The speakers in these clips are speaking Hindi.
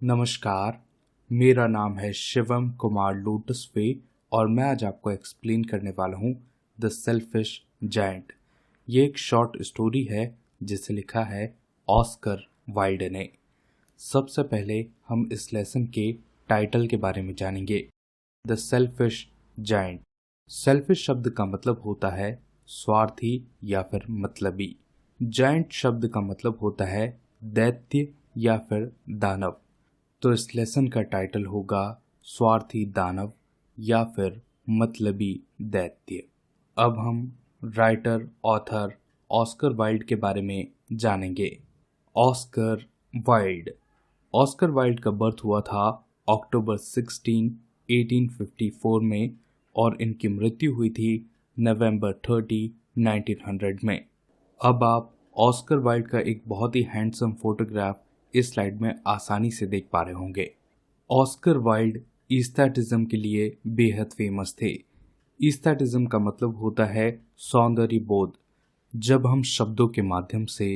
नमस्कार, मेरा नाम है शिवम कुमार लोटस वे और मैं आज आपको एक्सप्लेन करने वाला हूँ द सेल्फिश जायंट। ये एक शॉर्ट स्टोरी है जिसे लिखा है ऑस्कर वाइल्ड ने। सबसे पहले हम इस लेसन के टाइटल के बारे में जानेंगे। The selfish giant. सेल्फिश शब्द का मतलब होता है स्वार्थी या फिर मतलबी। जायंट शब्द का मतलब होता है दैत्य या फिर दानव। तो इस लेसन का टाइटल होगा स्वार्थी दानव या फिर मतलबी दैत्य। अब हम राइटर ऑथर ऑस्कर वाइल्ड के बारे में जानेंगे। Oscar Wilde. ऑस्कर वाइल्ड का बर्थ हुआ था अक्टूबर 16, 1854 में और इनकी मृत्यु हुई थी नवंबर 30, 1900 में। अब आप ऑस्कर वाइल्ड का एक बहुत ही हैंडसम फोटोग्राफ इस स्लाइड में आसानी से देख पा रहे होंगे। ऑस्कर वाइल्ड ईस्थेटिज्म के लिए बेहद फेमस थे। ईस्थेटिज्म का मतलब होता है सौंदर्य बोध। जब हम शब्दों के माध्यम से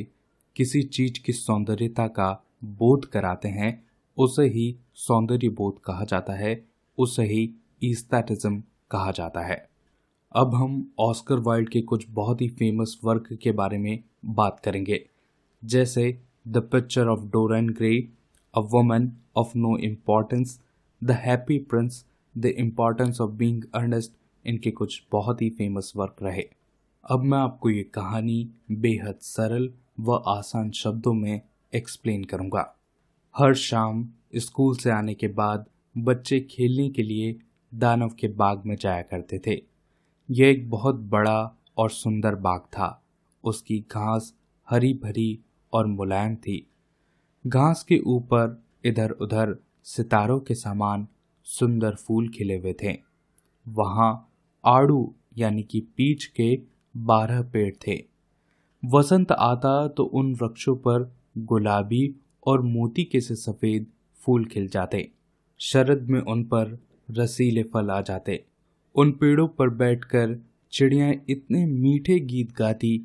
किसी चीज की सौंदर्यता का बोध कराते हैं उसे ही सौंदर्य बोध कहा जाता है, उसे ही ईस्थेटिज्म कहा जाता है। अब हम ऑस्कर वाइल्ड के कुछ बहुत ही फेमस वर्क के बारे में बात करेंगे, जैसे the picture of Dorian Gray, a woman of no importance, the happy prince, the importance of being earnest. इनके कुछ बहुत ही फेमस वर्क रहे। अब मैं आपको ये कहानी बेहद सरल व आसान शब्दों में एक्सप्लेन करूँगा। हर शाम स्कूल से आने के बाद बच्चे खेलने के लिए दानव के बाग में जाया करते थे। यह एक बहुत बड़ा और सुंदर बाग था। उसकी घास हरी भरी और मुलायम थी। घास के ऊपर इधर उधर सितारों के समान सुंदर फूल खिले हुए थे। वहां आड़ू यानी कि पीच के 12 पेड़ थे। वसंत आता तो उन वृक्षों पर गुलाबी और मोती के से सफेद फूल खिल जाते। शरद में उन पर रसीले फल आ जाते। उन पेड़ों पर बैठकर चिड़ियां इतने मीठे गीत गाती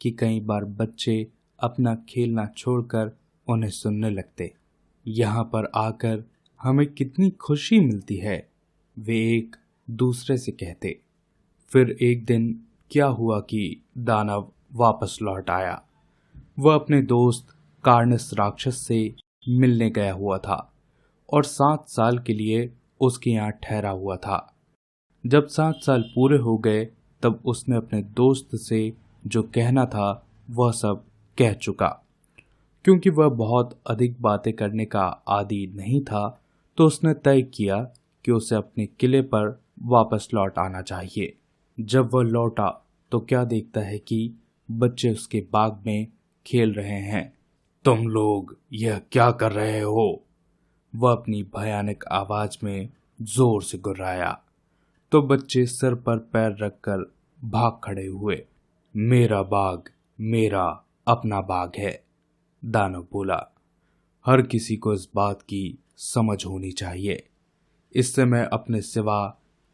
कि कई बार बच्चे अपना खेलना छोड़कर उन्हें सुनने लगते। यहाँ पर आकर हमें कितनी खुशी मिलती है, वे एक दूसरे से कहते। फिर एक दिन क्या हुआ कि दानव वापस लौट आया। वह अपने दोस्त कार्नस राक्षस से मिलने गया हुआ था और 7 साल के लिए उसके यहाँ ठहरा हुआ था। जब 7 साल पूरे हो गए तब उसने अपने दोस्त से जो कहना था वह सब कह चुका। क्योंकि वह बहुत अधिक बातें करने का आदी नहीं था तो उसने तय किया कि उसे अपने किले पर वापस लौट आना चाहिए। जब वह लौटा तो क्या देखता है कि बच्चे उसके बाग में खेल रहे हैं। तुम लोग यह क्या कर रहे हो? वह अपनी भयानक आवाज में जोर से गुर्राया तो बच्चे सिर पर पैर रखकर भाग खड़े हुए। मेरा बाग मेरा अपना बाग है, दानव बोला। हर किसी को इस बात की समझ होनी चाहिए। इससे मैं अपने सिवा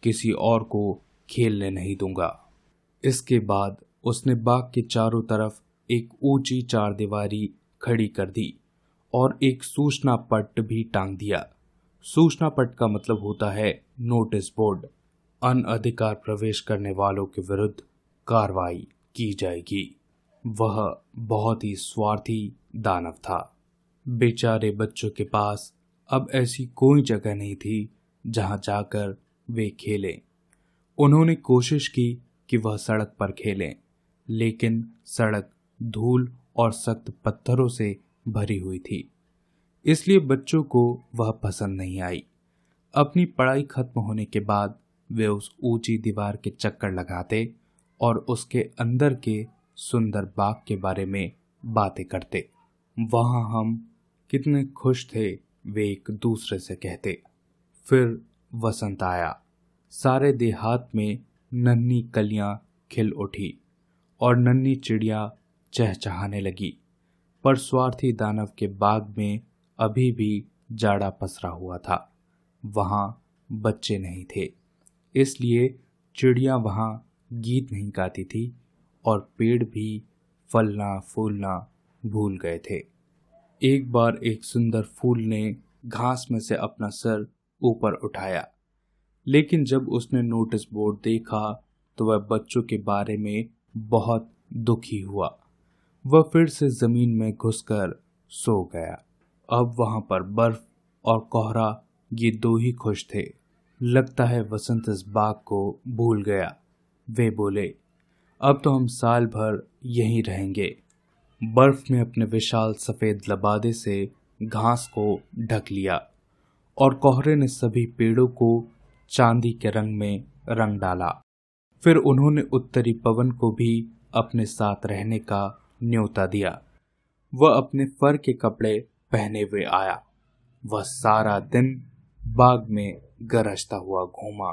किसी और को खेलने नहीं दूंगा। इसके बाद उसने बाग के चारों तरफ एक ऊंची चारदीवारी खड़ी कर दी और एक सूचना पट भी टांग दिया। सूचना पट का मतलब होता है नोटिस बोर्ड। अनधिकार प्रवेश करने वालों के विरुद्ध कार्रवाई की जाएगी। वह बहुत ही स्वार्थी दानव था। बेचारे बच्चों के पास अब ऐसी कोई जगह नहीं थी जहां जाकर वे खेलें। उन्होंने कोशिश की कि वह सड़क पर खेलें, लेकिन सड़क धूल और सख्त पत्थरों से भरी हुई थी, इसलिए बच्चों को वह पसंद नहीं आई। अपनी पढ़ाई खत्म होने के बाद वे उस ऊंची दीवार के चक्कर लगाते और उसके अंदर के सुंदर बाग के बारे में बातें करते। वहां हम कितने खुश थे, वे एक दूसरे से कहते। फिर वसंत आया। सारे देहात में नन्ही कलियां खिल उठी और नन्ही चिड़िया चहचहाने लगी। पर स्वार्थी दानव के बाग में अभी भी जाड़ा पसरा हुआ था। वहां बच्चे नहीं थे, इसलिए चिड़िया वहां गीत नहीं गाती थी और पेड़ भी फलना फूलना भूल गए थे। एक बार एक सुंदर फूल ने घास में से अपना सर ऊपर उठाया। लेकिन जब उसने नोटिस बोर्ड देखा तो वह बच्चों के बारे में बहुत दुखी हुआ। वह फिर से जमीन में घुसकर सो गया। अब वहां पर बर्फ और कोहरा, ये दो ही खुश थे। लगता है वसंत इस बाग को भूल गया। वे बोले, अब तो हम साल भर यहीं रहेंगे। बर्फ में अपने विशाल सफेद लबादे से घास को ढक लिया और कोहरे ने सभी पेड़ों को चांदी के रंग में रंग डाला। फिर उन्होंने उत्तरी पवन को भी अपने साथ रहने का न्योता दिया। वह अपने फर के कपड़े पहने हुए आया। वह सारा दिन बाग में गरजता हुआ घूमा।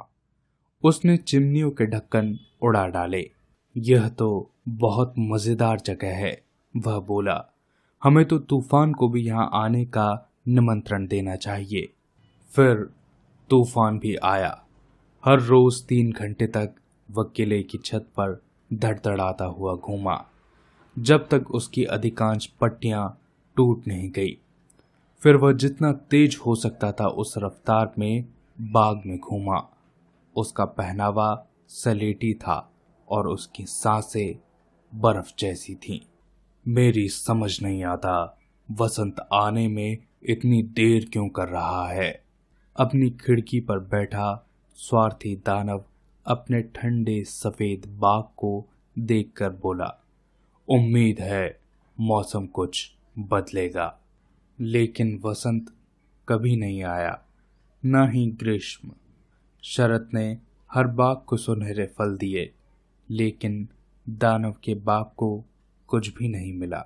उसने चिमनियों के ढक्कन उड़ा डाले। यह तो बहुत मजेदार जगह है, वह बोला। हमें तो तूफान को भी यहाँ आने का निमंत्रण देना चाहिए। फिर तूफान भी आया। हर रोज 3 घंटे तक वह किले की छत पर धड़धड़ाता हुआ घूमा, जब तक उसकी अधिकांश पट्टियां टूट नहीं गई। फिर वह जितना तेज हो सकता था उस रफ्तार में बाग में घूमा। उसका पहनावा सलेटी था और उसकी सांसें बर्फ जैसी थीं। मेरी समझ नहीं आता, वसंत आने में इतनी देर क्यों कर रहा है। अपनी खिड़की पर बैठा स्वार्थी दानव अपने ठंडे सफेद बाग को देखकर बोला, उम्मीद है मौसम कुछ बदलेगा। लेकिन वसंत कभी नहीं आया, न ही ग्रीष्म। शरत ने हर बाग को सुनहरे फल दिए, लेकिन दानव के बाग को कुछ भी नहीं मिला।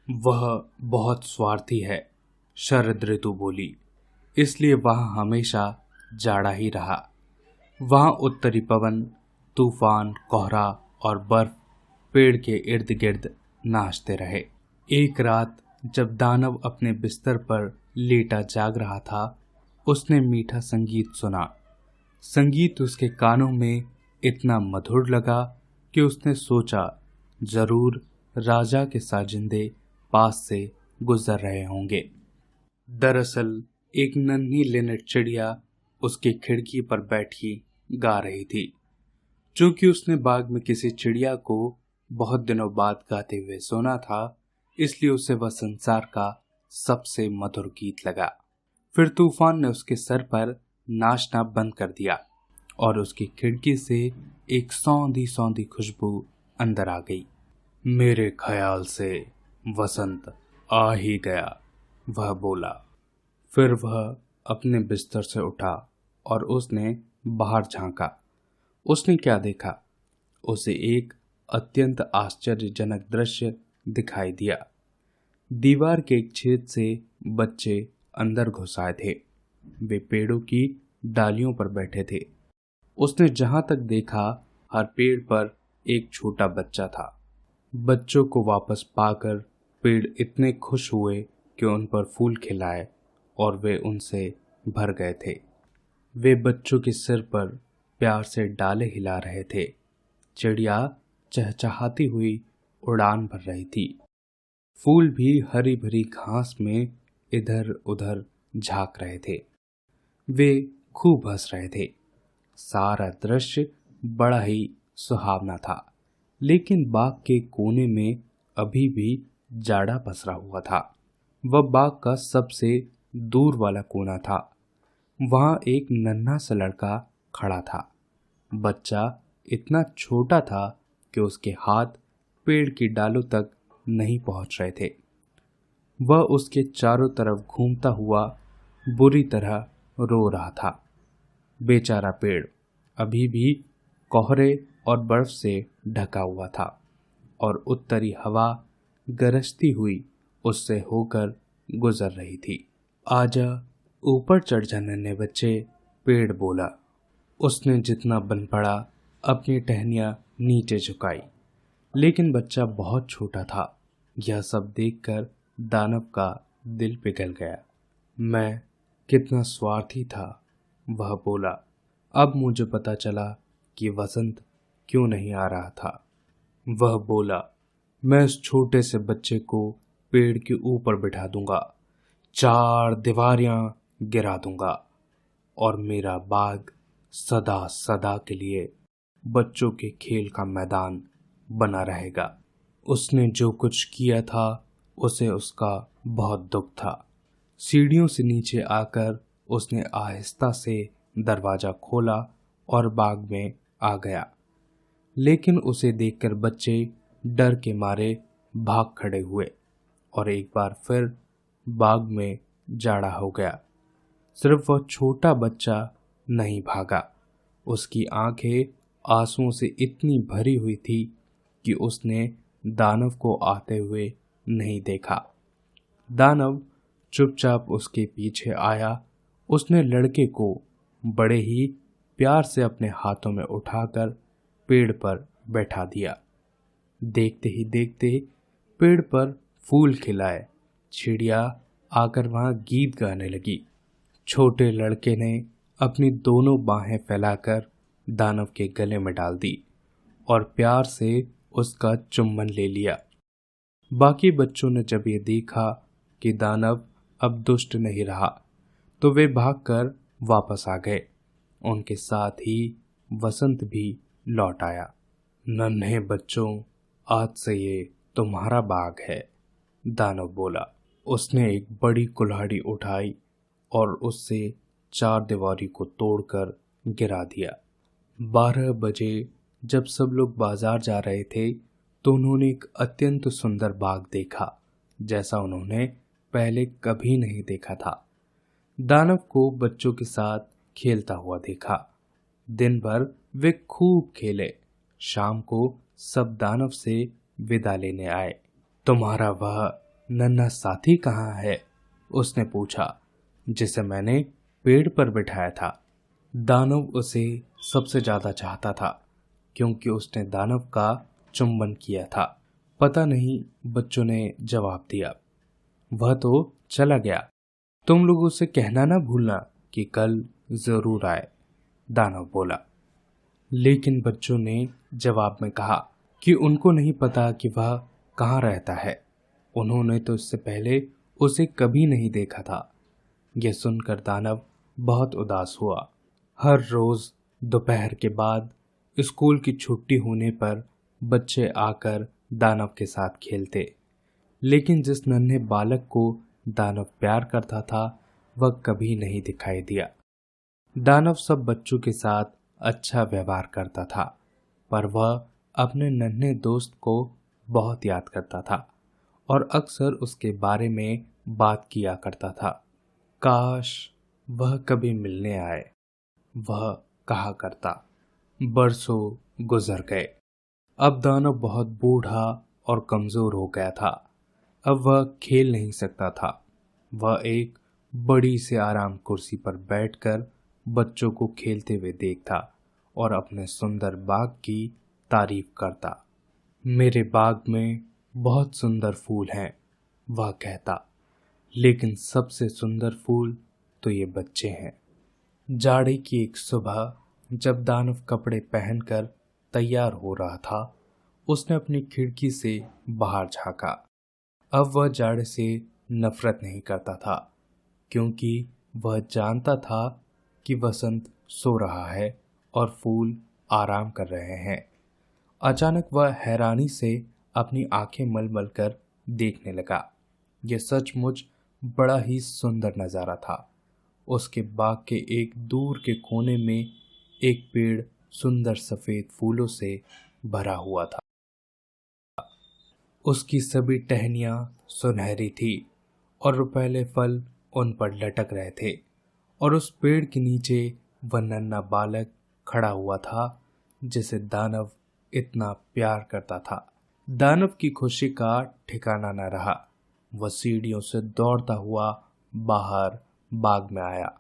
वह बहुत स्वार्थी है, शरद ऋतु बोली, इसलिए वहां हमेशा जाड़ा ही रहा। वहां उत्तरी पवन, तूफान, कोहरा और बर्फ पेड़ के इर्द गिर्द नाचते रहे। एक रात जब दानव अपने बिस्तर पर लेटा जाग रहा था, उसने मीठा संगीत सुना। संगीत उसके कानों में इतना मधुर लगा कि उसने सोचा, जरूर राजा के साजिंदे पास से गुजर रहे होंगे। दरअसल एक नन्ही लिनट चिड़िया उसकी खिड़की पर बैठी गा रही थी। चूंकि उसने बाग में किसी चिड़िया को बहुत दिनों बाद गाते हुए सुना था, इसलिए उसे वह संसार का सबसे मधुर गीत लगा। फिर तूफान ने उसके सर पर नाचना बंद कर दिया और उसकी खिड़की से एक सौंधी सौंधी खुशबू अंदर आ गई। मेरे ख्याल से वसंत आ ही गया, वह बोला। फिर वह अपने बिस्तर से उठा और उसने बाहर झांका। उसने क्या देखा? उसे एक अत्यंत आश्चर्यजनक दृश्य दिखाई दिया। दीवार के एक छेद से बच्चे अंदर घुस आए थे। वे पेड़ों की डालियों पर बैठे थे। उसने जहां तक देखा, हर पेड़ पर एक छोटा बच्चा था। बच्चों को वापस पाकर पेड़ इतने खुश हुए कि उन पर फूल खिलाए और वे उनसे भर गए थे। वे बच्चों के सिर पर प्यार से डाले हिला रहे थे। चिड़िया चहचहाती हुई उड़ान भर रही थी। फूल भी हरी भरी घास में इधर उधर झांक रहे थे। वे खूब हंस रहे थे। सारा दृश्य बड़ा ही सुहावना था। लेकिन बाग के कोने में अभी भी जाड़ा पसरा हुआ था। वह बाग का सबसे दूर वाला कोना था। वहां एक नन्हा सा लड़का खड़ा था। बच्चा इतना छोटा था कि उसके हाथ पेड़ की डालों तक नहीं पहुंच रहे थे। वह उसके चारों तरफ घूमता हुआ बुरी तरह रो रहा था। बेचारा पेड़ अभी भी कोहरे और बर्फ से ढका हुआ था और उत्तरी हवा गरजती हुई उससे होकर गुजर रही थी। आजा, ऊपर चढ़ जा नन्हे बच्चे, पेड़ बोला। उसने जितना बन पड़ा अपनी टहनियां नीचे झुकाई, लेकिन बच्चा बहुत छोटा था। यह सब देखकर दानव का दिल पिघल गया। मैं कितना स्वार्थी था, वह बोला। अब मुझे पता चला कि वसंत क्यों नहीं आ रहा था। वह बोला, मैं उस छोटे से बच्चे को पेड़ के ऊपर बिठा दूंगा। 4 दीवारियां गिरा दूंगा और मेरा बाग सदा सदा के लिए बच्चों के खेल का मैदान बना रहेगा। उसने जो कुछ किया था उसे उसका बहुत दुख था। सीढ़ियों से नीचे आकर उसने आहिस्ता से दरवाजा खोला और बाग में आ गया, लेकिन उसे देखकर बच्चे डर के मारे भाग खड़े हुए और एक बार फिर बाग में जाड़ा हो गया। सिर्फ वह छोटा बच्चा नहीं भागा, उसकी आंखें आंसुओं से इतनी भरी हुई थी कि उसने दानव को आते हुए नहीं देखा। दानव चुपचाप उसके पीछे आया। उसने लड़के को बड़े ही प्यार से अपने हाथों में उठाकर पेड़ पर बैठा दिया। देखते ही देखते पेड़ पर फूल खिलाए, चिड़िया आकर वहां गीत गाने लगी। छोटे लड़के ने अपनी दोनों बाहें फैलाकर दानव के गले में डाल दी और प्यार से उसका चुम्बन ले लिया। बाकी बच्चों ने जब ये देखा कि दानव अब दुष्ट नहीं रहा तो वे भागकर वापस आ गए। उनके साथ ही वसंत भी लौट आया। नन्हे बच्चों, आज से ये तुम्हारा बाग है, दानव बोला। उसने एक बड़ी कुल्हाड़ी उठाई और उससे चारदीवारी को तोड़कर गिरा दिया। 12 बजे जब सब लोग बाजार जा रहे थे तो उन्होंने एक अत्यंत सुंदर बाग देखा, जैसा उन्होंने पहले कभी नहीं देखा था। दानव को बच्चों के साथ खेलता हुआ देखा। दिन भर वे खूब खेले। शाम को सब दानव से विदा लेने आए। तुम्हारा वह नन्हा साथी कहाँ है? उसने पूछा, जिसे मैंने पेड़ पर बिठाया था। दानव उसे सबसे ज्यादा चाहता था क्योंकि उसने दानव का चुंबन किया था। पता नहीं, बच्चों ने जवाब दिया। वह तो चला गया। तुम लोग उसे कहना ना भूलना कि कल जरूर आए, दानव बोला। लेकिन बच्चों ने जवाब में कहा कि उनको नहीं पता कि वह कहाँ रहता है। उन्होंने तो इससे पहले उसे कभी नहीं देखा था। यह सुनकर दानव बहुत उदास हुआ। हर रोज दोपहर के बाद स्कूल की छुट्टी होने पर बच्चे आकर दानव के साथ खेलते, लेकिन जिस नन्हे बालक को दानव प्यार करता था वह कभी नहीं दिखाई दिया। दानव सब बच्चों के साथ अच्छा व्यवहार करता था, पर वह अपने नन्हे दोस्त को बहुत याद करता था और अक्सर उसके बारे में बात किया करता था। काश वह कभी मिलने आए, वह कहा करता। बरसों गुजर गए। अब दानव बहुत बूढ़ा और कमजोर हो गया था। अब वह खेल नहीं सकता था। वह एक बड़ी से आराम कुर्सी पर बैठकर बच्चों को खेलते हुए देखता और अपने सुंदर बाग की तारीफ करता। मेरे बाग में बहुत सुंदर फूल हैं, वह कहता, लेकिन सबसे सुंदर फूल तो ये बच्चे हैं। जाड़े की एक सुबह जब दानव कपड़े पहनकर तैयार हो रहा था, उसने अपनी खिड़की से बाहर झांका। अब वह जाड़े से नफरत नहीं करता था, क्योंकि वह जानता था कि वसंत सो रहा है और फूल आराम कर रहे हैं। अचानक वह हैरानी से अपनी आंखें मल कर देखने लगा। यह सचमुच बड़ा ही सुंदर नजारा था। उसके बाग के एक दूर के कोने में एक पेड़ सुंदर सफेद फूलों से भरा हुआ था। उसकी सभी टहनियां सुनहरी थी और रुपैले फल उन पर लटक रहे थे, और उस पेड़ के नीचे वह नन्हा बालक खड़ा हुआ था जिसे दानव इतना प्यार करता था। दानव की खुशी का ठिकाना न रहा। वह सीढ़ियों से दौड़ता हुआ बाहर बाग में आया।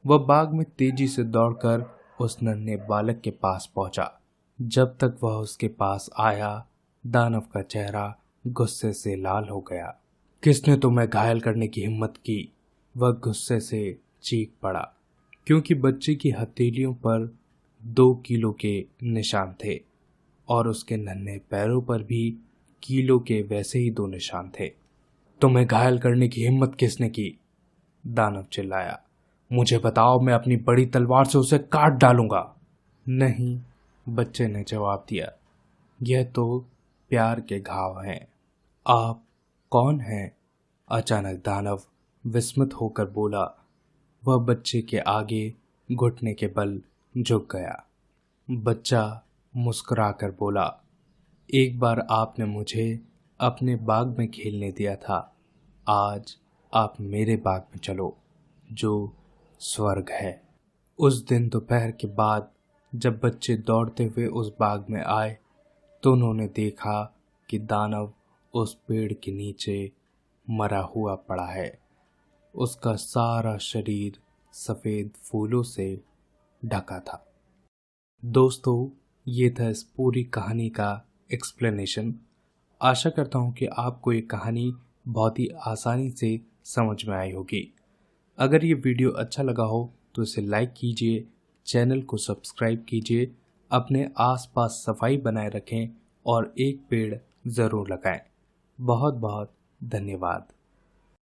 वह बाग में तेजी से दौड़कर उस नन्हे बालक के पास पहुंचा। जब तक वह उसके पास आया, दानव का चेहरा गुस्से से लाल हो गया। किसने तुम्हें घायल करने की हिम्मत की? वह गुस्से से चीख पड़ा, क्योंकि बच्चे की हथेलियों पर 2 किलो के निशान थे और उसके नन्हे पैरों पर भी किलो के वैसे ही 2 निशान थे। तुम्हें घायल करने की हिम्मत किसने की? दानव चिल्लाया। मुझे बताओ, मैं अपनी बड़ी तलवार से उसे काट डालूंगा। नहीं, बच्चे ने जवाब दिया, यह तो प्यार के घाव हैं। आप कौन हैं? अचानक दानव विस्मित होकर बोला। वह बच्चे के आगे घुटने के बल झुक गया। बच्चा मुस्कुराकर बोला, एक बार आपने मुझे अपने बाग में खेलने दिया था। आज आप मेरे बाग में चलो, जो स्वर्ग है। उस दिन दोपहर के बाद जब बच्चे दौड़ते हुए उस बाग में आए तो उन्होंने देखा कि दानव उस पेड़ के नीचे मरा हुआ पड़ा है। उसका सारा शरीर सफ़ेद फूलों से ढका था। दोस्तों, ये था इस पूरी कहानी का एक्सप्लेनेशन। आशा करता हूँ कि आपको ये कहानी बहुत ही आसानी से समझ में आई होगी। अगर ये वीडियो अच्छा लगा हो तो इसे लाइक कीजिए, चैनल को सब्सक्राइब कीजिए, अपने आसपास सफाई बनाए रखें और एक पेड़ ज़रूर लगाएं। बहुत बहुत धन्यवाद।